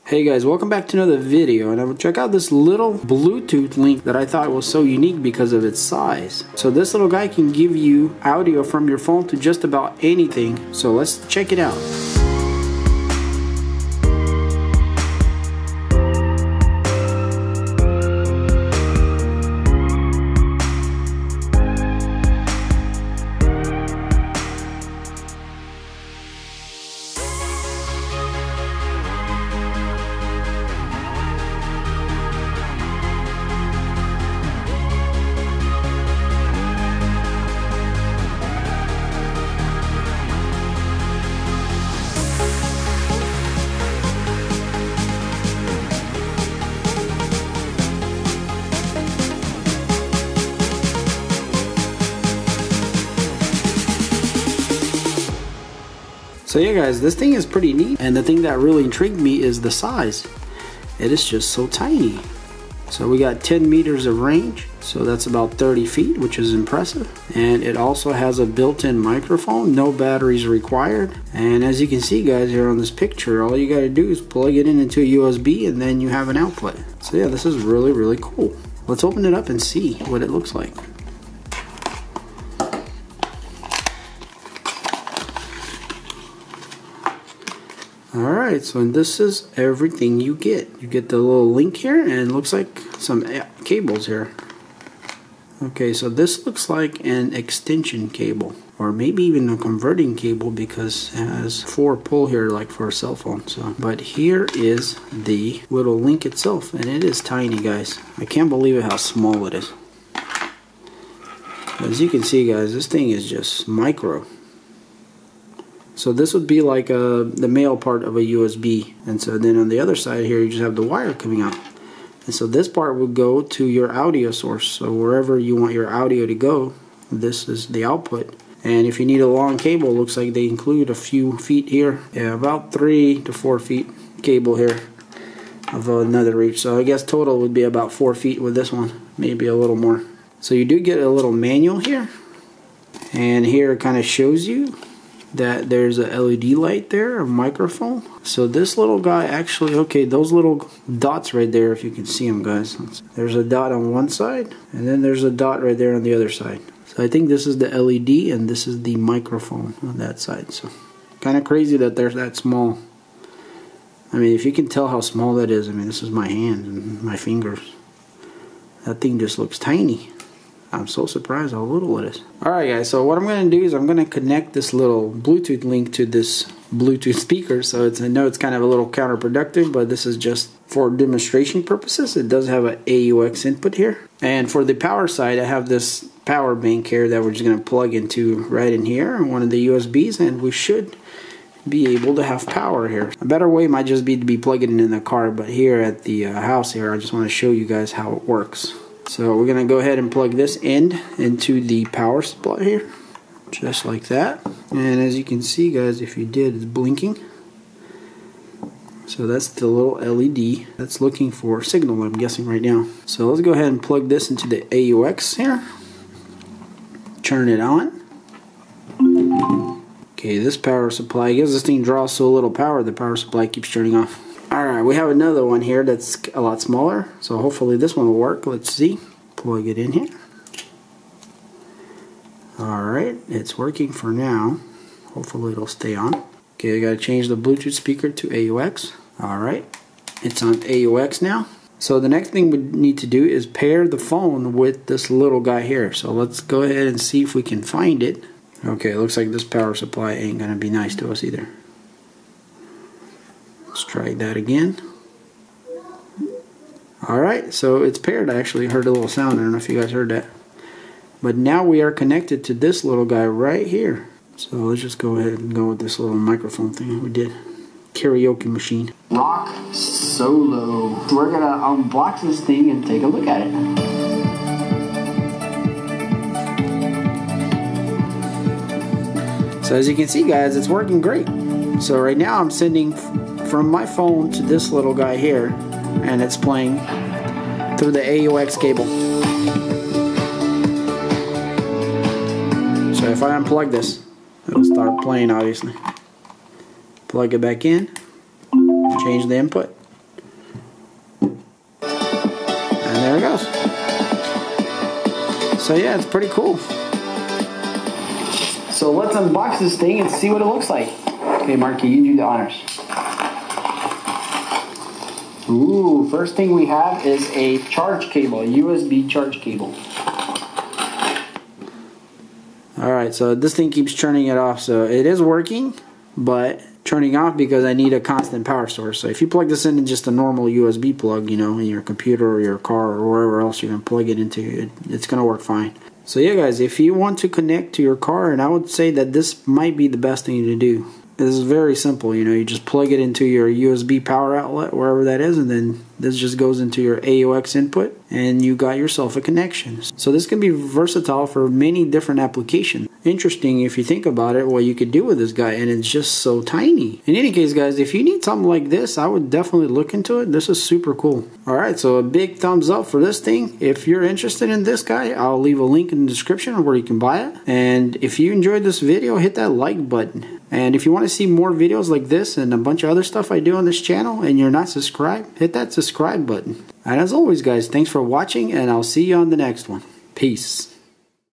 Hey guys, welcome back to another video, and I will check out this little Bluetooth link that I thought was so unique because of its size. So this little guy can give you audio from your phone to just about anything. So let's check it out. So yeah guys, this thing is pretty neat, and the thing that really intrigued me is the size. It is just so tiny. So we got 10 meters of range, so that's about 30 feet, which is impressive. And it also has a built-in microphone, no batteries required. And as you can see guys here on this picture, all you gotta do is plug it into a USB and then you have an output. So yeah, this is really cool. Let's open it up and see what it looks like. Alright, so this is everything you get. You get the little link here, and it looks like some cables here. Okay, so this looks like an extension cable, or maybe even a converting cable, because it has 4 pull here like for a cell phone. So, but here is the little link itself, and it is tiny guys. I can't believe it how small it is. As you can see guys, this thing is just micro. So this would be like the male part of a USB, and so then on the other side here you just have the wire coming out, and so this part would go to your audio source. So wherever you want your audio to go, this is the output. And if you need a long cable, it looks like they include a few feet here, yeah, about 3 to 4 feet cable here of another reach. So I guess total would be about 4 feet with this one, maybe a little more. So you do get a little manual here, and here it kind of shows you that there's a LED light there, a microphone. So this little guy actually, okay, those little dots right there, if you can see them guys, there's a dot on one side and then there's a dot right there on the other side. So I think this is the LED and this is the microphone on that side. So kind of crazy that they're that small. I mean, if you can tell how small that is, I mean, this is my hand and my fingers. That thing just looks tiny. I'm so surprised how little it is. Alright guys, so what I'm going to do is I'm going to connect this little Bluetooth link to this Bluetooth speaker. So I know it's kind of a little counterproductive, but this is just for demonstration purposes. It does have an AUX input here. And for the power side, I have this power bank here that we're just going to plug into right in here, one of the USBs, and we should be able to have power here. A better way might just be to be plugging it in the car, but here at the house here, I just want to show you guys how it works. So we're going to go ahead and plug this end into the power supply here, just like that. And as you can see guys, if you did, it's blinking. So that's the little LED that's looking for signal, I'm guessing right now. So let's go ahead and plug this into the AUX here. Turn it on. Okay, this power supply, because this thing draws so little power, the power supply keeps turning off. Alright, we have another one here that's a lot smaller, so hopefully this one will work. Let's see. Plug it in here. Alright, it's working for now. Hopefully it'll stay on. Okay, I gotta change the Bluetooth speaker to AUX. Alright, it's on AUX now. So the next thing we need to do is pair the phone with this little guy here. So let's go ahead and see if we can find it. Okay, it looks like this power supply ain't gonna be nice to us either. Let's try that again. Alright, so it's paired. I actually heard a little sound. I don't know if you guys heard that. But now we are connected to this little guy right here. So let's just go ahead and go with this little microphone thing we did. Karaoke machine. Rock solo. We're gonna unbox this thing and take a look at it. So as you can see guys, it's working great. So right now I'm sending from my phone to this little guy here, and it's playing through the AUX cable. So if I unplug this, it'll start playing obviously. Plug it back in, change the input. there it goes. So yeah, it's pretty cool. So let's unbox this thing and see what it looks like. Okay, Marky, you do the honors. Ooh, first thing we have is a charge cable, a USB charge cable. Alright, so this thing keeps turning it off, so it is working, but turning off because I need a constant power source. So if you plug this into just a normal USB plug, you know, in your computer or your car or wherever else you're going to plug it into, it's going to work fine. So yeah guys, if you want to connect to your car, and I would say that this might be the best thing to do. This is very simple, you know, you just plug it into your USB power outlet, wherever that is, and then this just goes into your AUX input, and you got yourself a connection. So this can be versatile for many different applications. Interesting if you think about it, what you could do with this guy, and it's just so tiny. In any case guys, if you need something like this, I would definitely look into it. This is super cool. Alright, so a big thumbs up for this thing. If you're interested in this guy, I'll leave a link in the description where you can buy it. And if you enjoyed this video, hit that like button. And if you want to see more videos like this and a bunch of other stuff I do on this channel and you're not subscribed, hit that subscribe button. And as always guys, thanks for watching, and I'll see you on the next one. Peace.